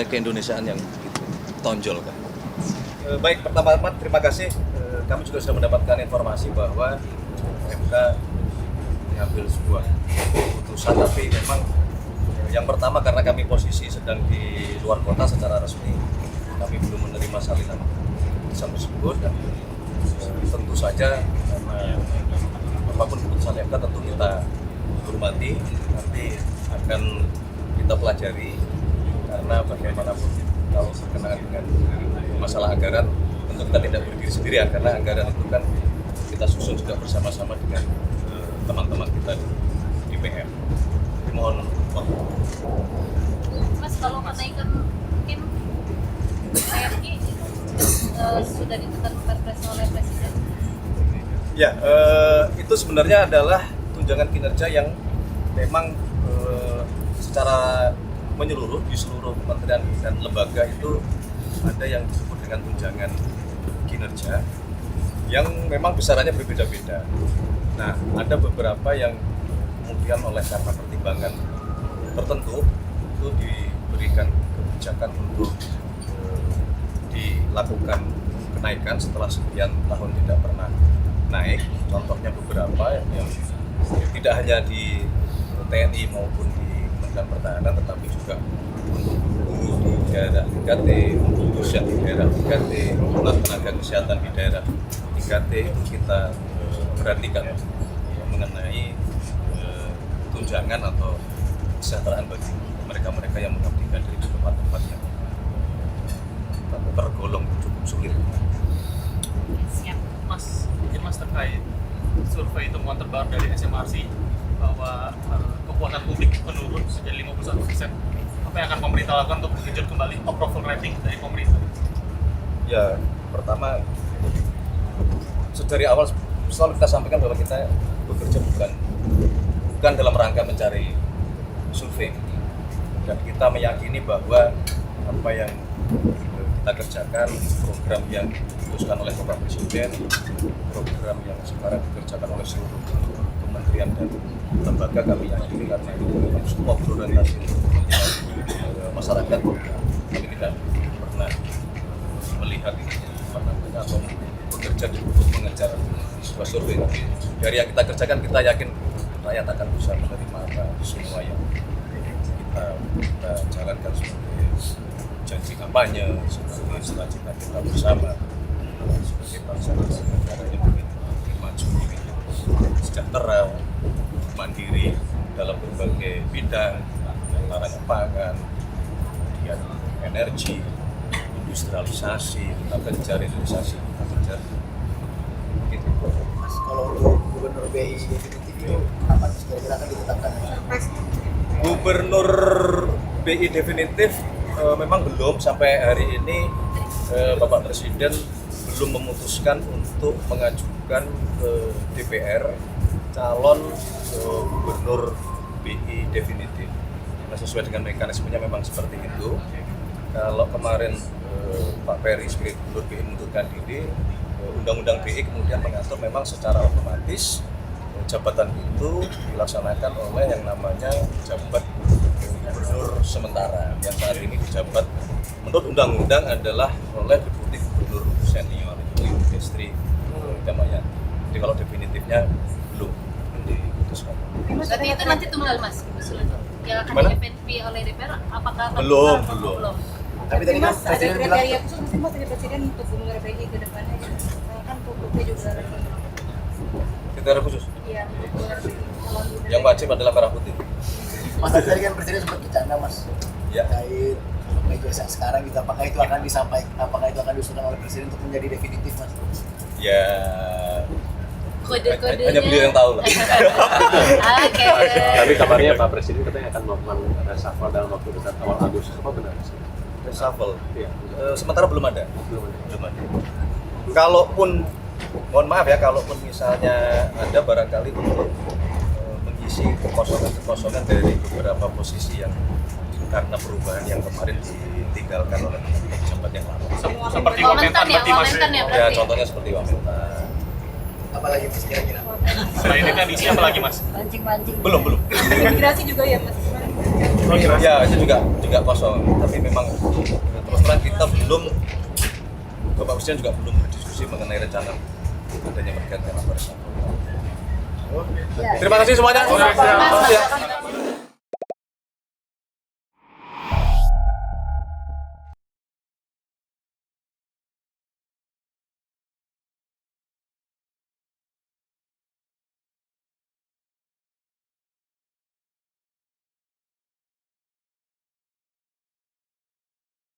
nilai keindonesiaan yang ditonjolkan. Baik, pertama-tama terima kasih. Kami juga sudah mendapatkan informasi bahwa MK mengambil sebuah keputusan, tapi memang yang pertama karena kami posisi sedang di luar kota secara resmi, kami belum menerima salinan keputusan tersebut, dan tentu saja karena apapun keputusan MK tentu kita hormati, nanti akan kita pelajari, karena bagaimanapun kalau berkenaan dengan masalah anggaran tentu kita tidak berdiri sendirian, karena anggaran itu kan kita susun juga bersama-sama dengan teman-teman kita di DPR. Jadi mohon waktu. Mas, kalau kenaikan mungkin TNI sudah ditentukan perpres oleh Presiden. Ya, itu sebenarnya adalah tunjangan kinerja yang memang secara menyeluruh di seluruh kementerian dan lembaga itu ada yang disebut dengan tunjangan kinerja yang memang besarannya berbeda-beda. Nah, ada beberapa yang kemudian oleh karena pertimbangan tertentu itu diberikan kebijakan untuk dilakukan kenaikan setelah sekian tahun tidak pernah naik. Contohnya beberapa yang tidak hanya di TNI maupun di Kementerian Pertahanan, tetapi juga untuk guru di daerah 3T, untuk dosen di daerah 3T, tenaga kesehatan di daerah 3T itu kita perhatikan mengenai tunjangan atau kesejahteraan bagi mereka-mereka yang mengabdikan dari tempat-tempat yang tergolong cukup sulit. Siap. Mas, mungkin Mas terkait survei temuan terbaru dari SMRC bahwa kepuasan publik menurun sejak 51%. Apa yang akan pemerintah lakukan untuk menggenjot kembali approval rating dari pemerintah? Ya, pertama dari awal selalu kita sampaikan bahwa kita bekerja bukan dalam rangka mencari survei, dan kita meyakini bahwa apa yang kita kerjakan, program yang diputuskan oleh Bapak Presiden, program yang sekarang dikerjakan oleh seluruh kementerian dan lembaga, kami yakini karena itu memang semua berorientasi untuk kepentingan masyarakat. Kami tidak pernah melihat atau bekerja untuk mengejar sebuah survei. Dari yang kita kerjakan, kita yakin rakyat akan bisa menerima apa semua yang kita jalankan sebagai janji kampanye, sebagai cita-cita kita bersama sebagai bangsa dan negara yang ingin maju, sejahtera, mandiri dalam berbagai bidang, larangan pangan, kemudian energi, industrialisasi, kita kejar industrialisasi, kita kejar gitu. Mas, kalau untuk Gubernur BI definitif itu kapan kira-kira akan ditetapkan? Gubernur BI definitif memang belum, sampai hari ini Bapak Presiden belum memutuskan untuk mengajukan ke DPR calon Gubernur BI definitif. Nah, sesuai dengan mekanismenya memang seperti itu. Kalau kemarin Pak Peri sebagai Gubernur BI mengundurkan diri, Undang-Undang BI kemudian mengatur memang secara otomatis jabatan itu dilaksanakan oleh yang namanya jabat gubernur sementara, yang saat ini dijabat menurut undang-undang adalah oleh deputi gubernur senior, itu Ibu Destri Damayanti. Jadi kalau definitifnya belum diputuskan. Berarti itu nanti tunggal, Mas, usulannya yang akan Gimana? di-FNP oleh DPR, apakah akan Belum. Tapi tadi kan Mas, ada Presiden bilang kriteria khusus mungkin Mas dari Presiden untuk Gubernur BI ke depannya ya? Kan publiknya juga ada Kriteria khusus yang untuk Gubernur BI calon Gubernur yang wajib adalah merah putih. Mas, tadi kan Presiden sempat bercanda Mas Ya. terkait meja yang sekarang gitu, apakah itu akan disampaikan, apakah itu akan diusulkan oleh Presiden untuk menjadi definitif Mas? Ya, kode-kodenya. hanya beliau yang tahu lah. Oke. Tapi kabarnya Pak Presiden katanya akan melakukan reshuffle dalam waktu dekat awal Agustus. Apa benar sih? Reshuffle. Iya. Sementara belum ada. Belum ada. Belum ada. Kalaupun, mohon maaf ya, kalaupun misalnya ada barangkali untuk mengisi kekosongan dari beberapa posisi yang karena perubahan yang kemarin ditinggalkan oleh pejabat yang lama. Seperti Wamentan ya, berarti Mas. Wamentan ya Ya, berarti. contohnya seperti Wamentan. Apalagi Mas kira-kira? Selain itu kan isi apa lagi Mas? Mancing-mancing. Belum. Imigrasi juga ya Mas kemarin. Ya itu juga kosong. Tapi memang terus terang kita belum, Bapak Presiden juga belum berdiskusi mengenai rencana adanya pergantian apa reshuffle. Ya. Terima kasih semuanya. Mas,